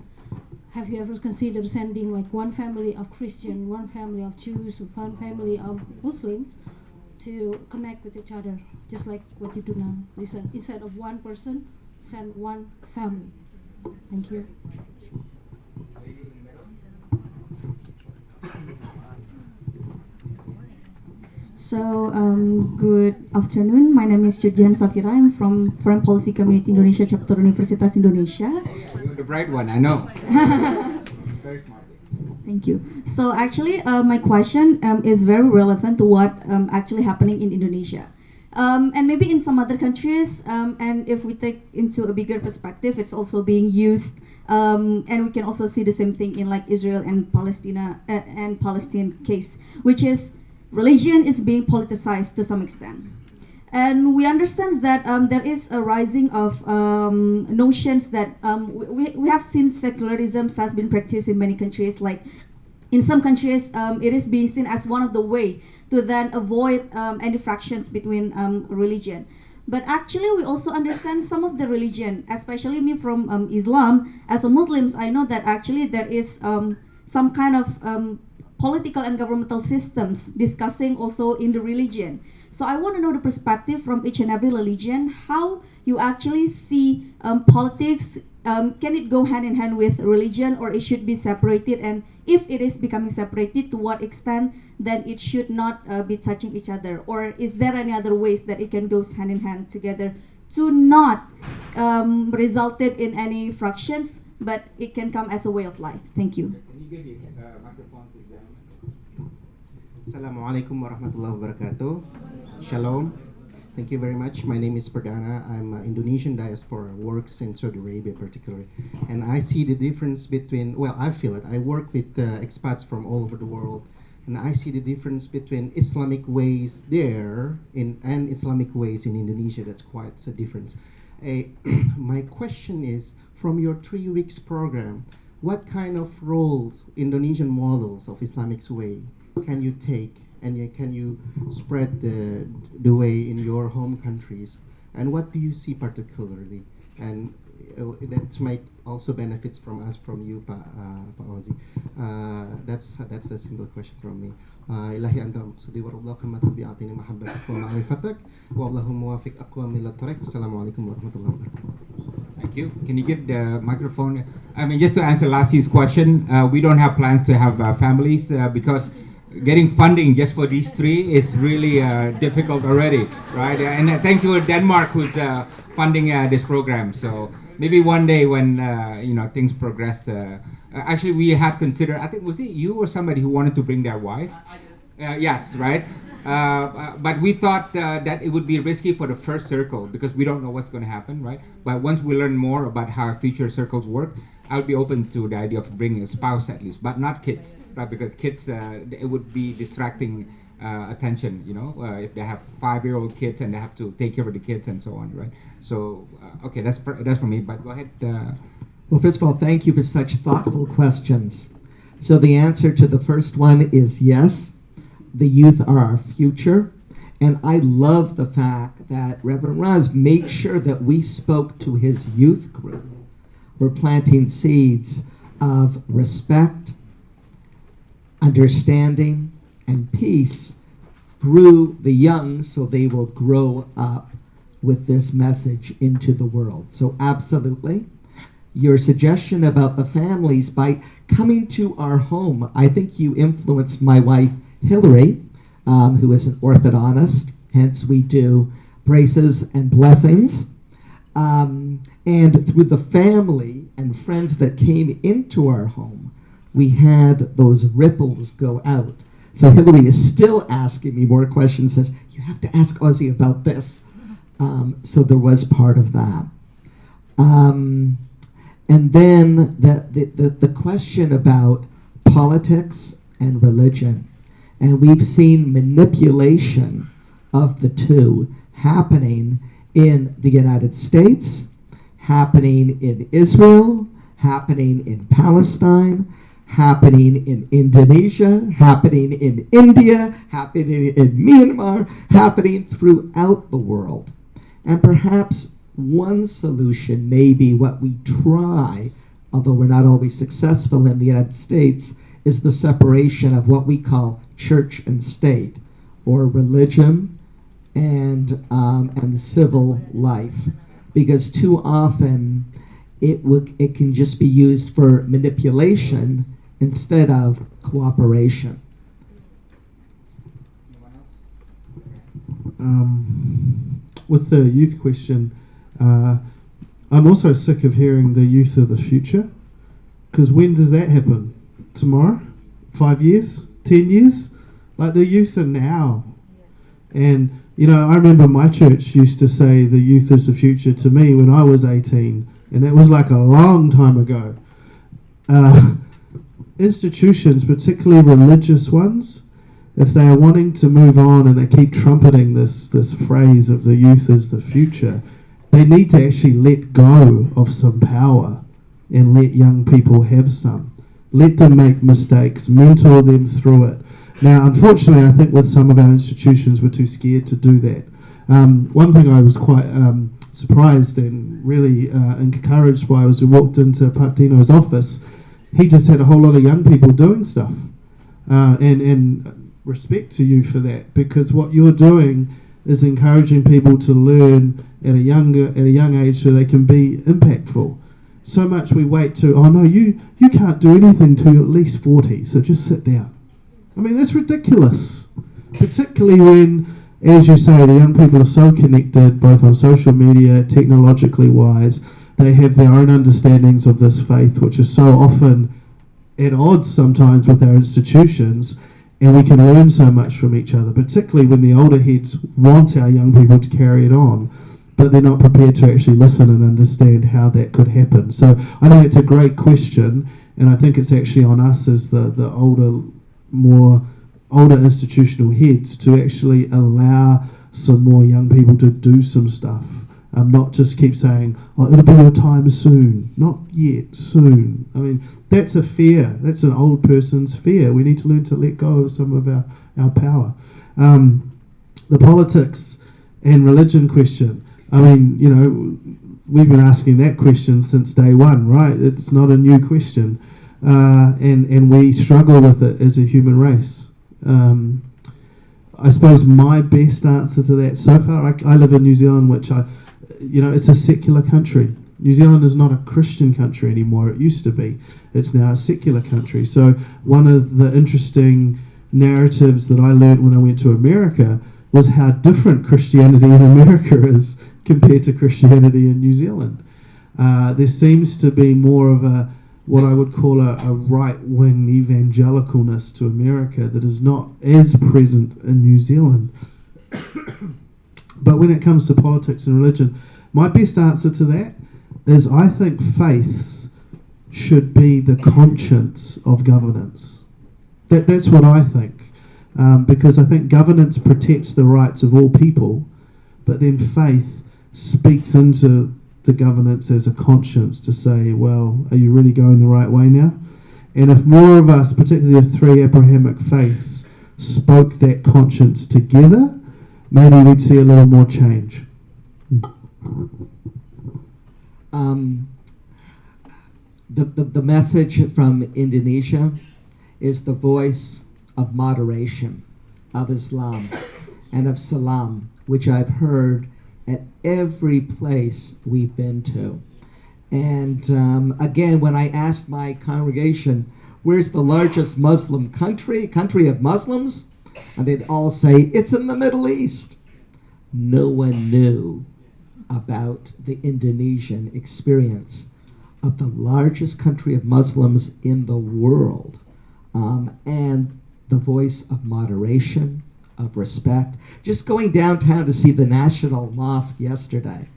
have you ever considered sending like one family of Christian, one family of Jews, one family of Muslims to connect with each other, just like what you do now. Listen, instead of one person, send one family. Thank you. So, good afternoon. My name is Judian Safira. I'm from Foreign Policy Community Indonesia, Chapter Universitas Indonesia. You're the bright one, I know. Very smart. Thank you. So, actually, my question is very relevant to what actually happening in Indonesia. And maybe in some other countries, and if we take into a bigger perspective, it's also being used, and we can also see the same thing in like Israel and Palestine case, which is religion is being politicized to some extent. And we understand that there is a rising of notions that we have seen secularism has been practiced in many countries. Like in some countries, it is being seen as one of the way to then avoid any fractions between religion. But actually, we also understand some of the religion, especially me from Islam. As a Muslim, I know that actually there is some kind of political and governmental systems discussing also in the religion. So I want to know the perspective from each and every religion, how you actually see politics. Can it go hand in hand with religion, or it should be separated? And if it is becoming separated, to what extent then it should not be touching each other? Or is there any other ways that it can go hand in hand together to not resulted in any fractions, but it can come as a way of life? Thank you. Can you give the microphone to the gentleman? Assalamualaikum warahmatullahi wabarakatuh. Shalom. Thank you very much. My name is Perdana. I'm an Indonesian diaspora, works in Saudi Arabia particularly. And I see the difference between, well, I feel it. I work with expats from all over the world. And I see the difference between Islamic ways there and Islamic ways in Indonesia. That's quite a difference. My question is, from your 3 weeks program, what kind of roles, Indonesian models of Islamic way can you take, and can you spread the way in your home countries? And what do you see particularly? And that might also benefits from us, from you, Pak Ozi. That's a simple question from me. Ilahi anta maksudi warahmatullahi kama tabi'atini mahabbatak wa ma'rifatak wa Allahu muwafiq aqwam ila tariq. Wassalamualaikum warahmatullahi wabarakatuh. Thank you. Can you give the microphone? I mean, just to answer Lassie's question, we don't have plans to have families because getting funding just for these three is really difficult already, right? And thank you, Denmark, who's funding this program. So maybe one day when things progress. Actually, we had considered. I think was it you or somebody who wanted to bring their wife? Yes, right. But we thought that it would be risky for the first circle because we don't know what's going to happen, right? But once we learn more about how future circles work, I would be open to the idea of bringing a spouse at least, but not kids, right? Because kids, it would be distracting attention, if they have 5-year-old kids and they have to take care of the kids and so on, right? So, okay, that's for me, but go ahead. Well, first of all, thank you for such thoughtful questions. So the answer to the first one is yes, the youth are our future. And I love the fact that Reverend Raz made sure that we spoke to his youth group. We're planting seeds of respect, understanding, and peace through the young so they will grow up with this message into the world. So absolutely. Your suggestion about the families, by coming to our home, I think you influenced my wife, Hillary, who is an orthodontist. Hence, we do braces and blessings. And through the family and friends that came into our home, we had those ripples go out. So Hillary is still asking me more questions, says, you have to ask Ozzy about this. So there was part of that. And then the question about politics and religion. And we've seen manipulation of the two happening in the United States, happening in Israel, happening in Palestine, happening in Indonesia, happening in India, happening in Myanmar, happening throughout the world. And perhaps one solution may be what we try, although we're not always successful in the United States, is the separation of what we call church and state, or religion and civil life, because too often it can just be used for manipulation instead of cooperation. With the youth question, I'm also sick of hearing the youth of the future, because when does that happen? Tomorrow? 5 years? 10 years? Like, the youth are now. And, you know, I remember my church used to say the youth is the future to me when I was 18, and it was like a long time ago. Institutions, particularly religious ones, if they are wanting to move on and they keep trumpeting this phrase of the youth is the future, they need to actually let go of some power and let young people have some. Let them make mistakes, mentor them through it. Now, unfortunately, I think with some of our institutions, we're too scared to do that. One thing I was quite surprised and really encouraged by was we walked into Patino's office. He just had a whole lot of young people doing stuff. And respect to you for that, because what you're doing is encouraging people to learn at a young age so they can be impactful. So much we wait to, oh no, you can't do anything till you're at least 40, so just sit down. I mean, that's ridiculous. Particularly when, as you say, the young people are so connected, both on social media, technologically wise, they have their own understandings of this faith, which is so often at odds sometimes with our institutions, and we can learn so much from each other, particularly when the older heads want our young people to carry it on, but they're not prepared to actually listen and understand how that could happen. So I think it's a great question, and I think it's actually on us as the older institutional heads to actually allow some more young people to do some stuff. Not just keep saying, oh, it'll be your time soon. Not yet, soon. I mean, that's a fear. That's an old person's fear. We need to learn to let go of some of our power. The politics and religion question. I mean, you know, we've been asking that question since day one, right? It's not a new question. And we struggle with it as a human race. I suppose my best answer to that so far, I live in New Zealand, which it's a secular country. New Zealand is not a Christian country anymore. It used to be. It's now a secular country. So one of the interesting narratives that I learned when I went to America was how different Christianity in America is compared to Christianity in New Zealand. There seems to be more of what I would call a right-wing evangelicalness to America that is not as present in New Zealand. But when it comes to politics and religion, my best answer to that is I think faiths should be the conscience of governance. That's what I think. Because I think governance protects the rights of all people, but then faith speaks into the governance as a conscience to say, well, are you really going the right way now? And if more of us, particularly the three Abrahamic faiths, spoke that conscience together, maybe we'd see a little more change. The message from Indonesia is the voice of moderation, of Islam, and of Salam, which I've heard at every place we've been to. And again, when I asked my congregation, where's the largest Muslim country of Muslims? And they'd all say, it's in the Middle East. No one knew about the Indonesian experience of the largest country of Muslims in the world, and the voice of moderation, of respect. Just going downtown to see the National Mosque yesterday,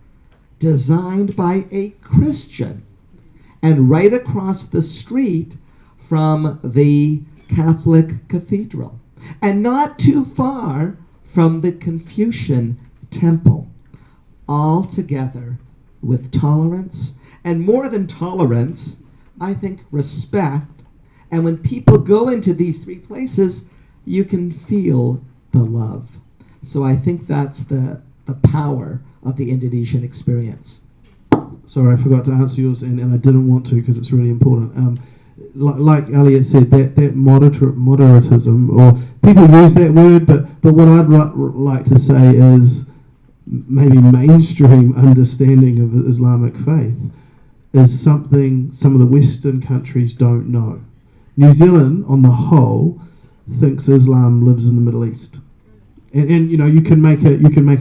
designed by a Christian, and right across the street from the Catholic Cathedral, and not too far from the Confucian Temple, all together with tolerance, and more than tolerance, I think respect. And when people go into these three places, you can feel the love. So I think that's the power of the Indonesian experience. Sorry, I forgot to answer yours, and I didn't want to because it's really important. like Elliot said, that moderatism, or people use that word, but what I'd like to say is maybe mainstream understanding of Islamic faith is something some of the Western countries don't know. New Zealand, on the whole, thinks Islam lives in the Middle East, and you know, you can make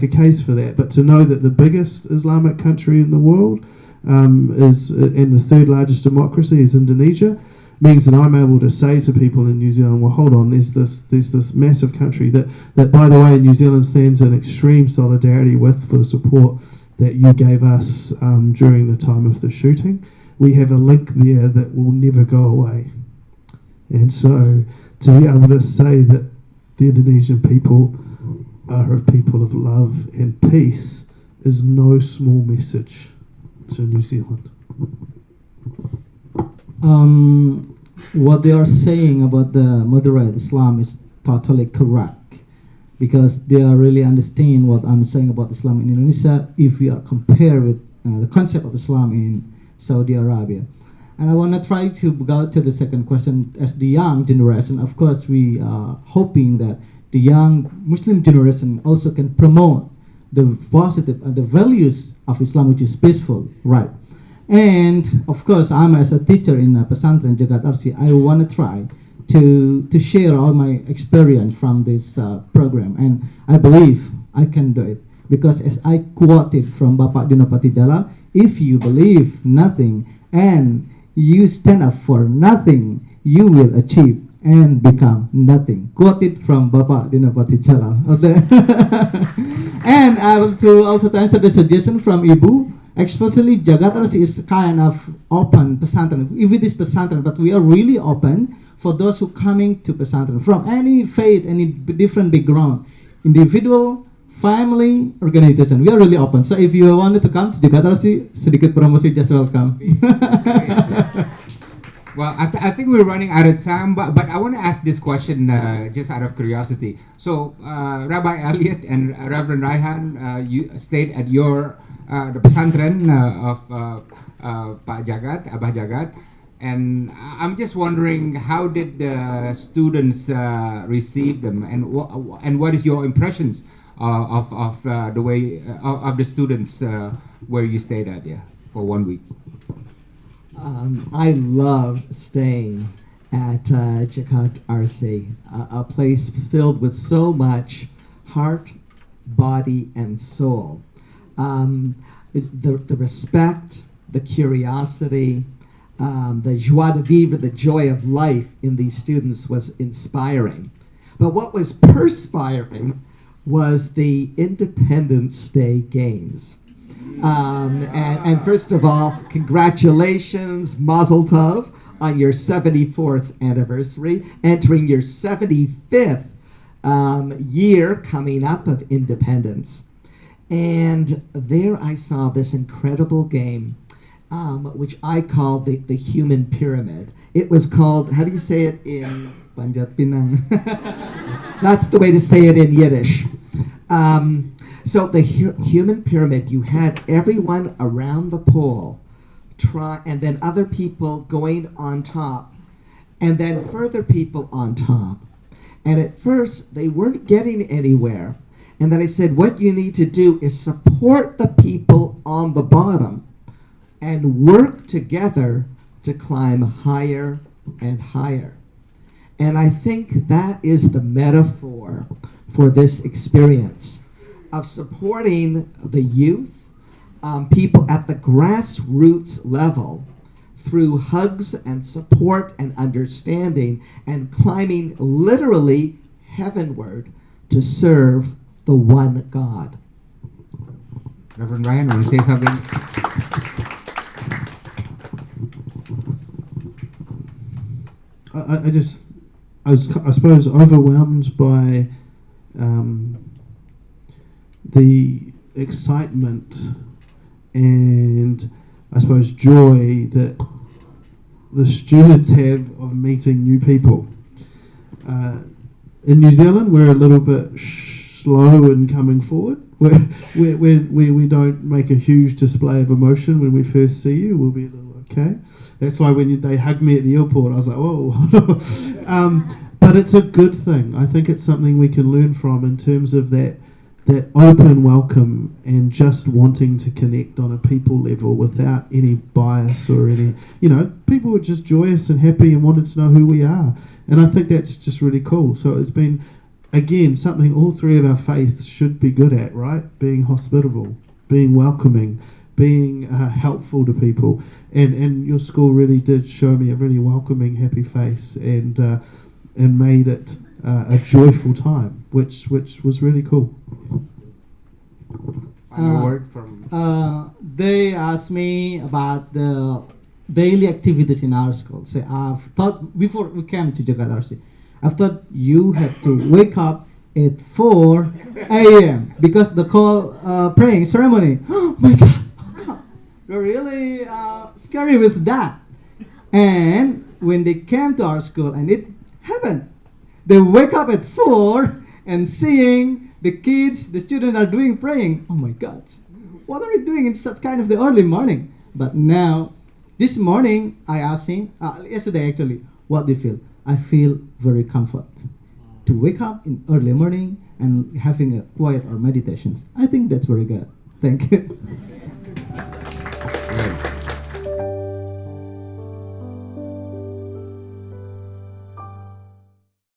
a case for that. But to know that the biggest Islamic country in the world is and the third largest democracy is Indonesia means that I'm able to say to people in New Zealand, well, hold on, there's this massive country that by the way, New Zealand stands in extreme solidarity with for the support that you gave us during the time of the shooting. We have a link there that will never go away. And so to be able to say that the Indonesian people are a people of love and peace is no small message to New Zealand. What they are saying about the moderate Islam is totally correct, because they are really understand what I'm saying about Islam in Indonesia if we are compare with the concept of Islam in Saudi Arabia. And I want to try to go to the second question. As the young generation, of course, we are hoping that the young Muslim generation also can promote the positive and the values of Islam, which is peaceful, right? And of course, I'm as a teacher in Pesantren Jagat Arsi, I want to try to share all my experience from this program, and I believe I can do it, because as I quoted from Bapak Dinopati Jalal, if you believe nothing and you stand up for nothing, you will achieve and become nothing. Quoted from Bapak Dinopati Jalal. Okay. And I will to also answer the suggestion from Ibu. Especially Jagat Arsi is kind of open pesantren. If it is pesantren, but we are really open for those who coming to pesantren from any faith, any different background, individual, family, organization. We are really open. So if you wanted to come to Jagat Arsi, sedikit promosi, just welcome. Well, I think we're running out of time, but I want to ask this question just out of curiosity. So, Rabbi Elliot and Reverend Raihan, you stayed at your the pesantren of Pak Jagat, Abah Jagat, and I'm just wondering, how did the students receive them, and what is your impressions of the way of the students where you stayed at for 1 week? I love staying at Jagat RC, a place filled with so much heart, body, and soul. The respect, the curiosity, the joie de vivre, the joy of life in these students was inspiring. But what was perspiring was the Independence Day games. And first of all, congratulations, Mazel Tov, on your 74th anniversary, entering your 75th year coming up of independence. And there I saw this incredible game, which I called the human pyramid. It was called, how do you say it in Panjat Pinang? That's the way to say it in Yiddish. So the human pyramid, you had everyone around the pole try, and then other people going on top, and then further people on top. And at first, they weren't getting anywhere. And then I said, what you need to do is support the people on the bottom and work together to climb higher and higher. And I think that is the metaphor for this experience of supporting the youth, people at the grassroots level, through hugs and support and understanding, and climbing literally heavenward to serve the one God. Reverend Ryan, want to say something? I suppose overwhelmed by the excitement and I suppose joy that the students have of meeting new people. In New Zealand, we're a little bit slow in coming forward. We don't make a huge display of emotion when we first see you. We'll be a little, Okay, that's why when they hugged me at the airport, I was like, whoa. But it's a good thing. I think it's something we can learn from in terms of that open welcome and just wanting to connect on a people level without any bias or any, people were just joyous and happy and wanted to know who we are. And I think that's just really cool. So it's been, again, something all three of our faiths should be good at, right? Being hospitable, being welcoming, being helpful to people. And your school really did show me a really welcoming, happy face and made it a joyful time, which was really cool. Final word from They asked me about the daily activities in our school. Say, I've thought before we came to Jakarta RC, I've thought you have to wake up at 4 a.m. because the call praying ceremony. Oh my God! They're really scary with that. And when they came to our school and it happened, they wake up at 4 and seeing the kids, the students are doing praying. Oh my God, what are you doing in such kind of the early morning? But now, this morning, I asked him, yesterday actually, what do you feel? I feel very comfort to wake up in early morning and having a quiet or meditations. I think that's very good. Thank you.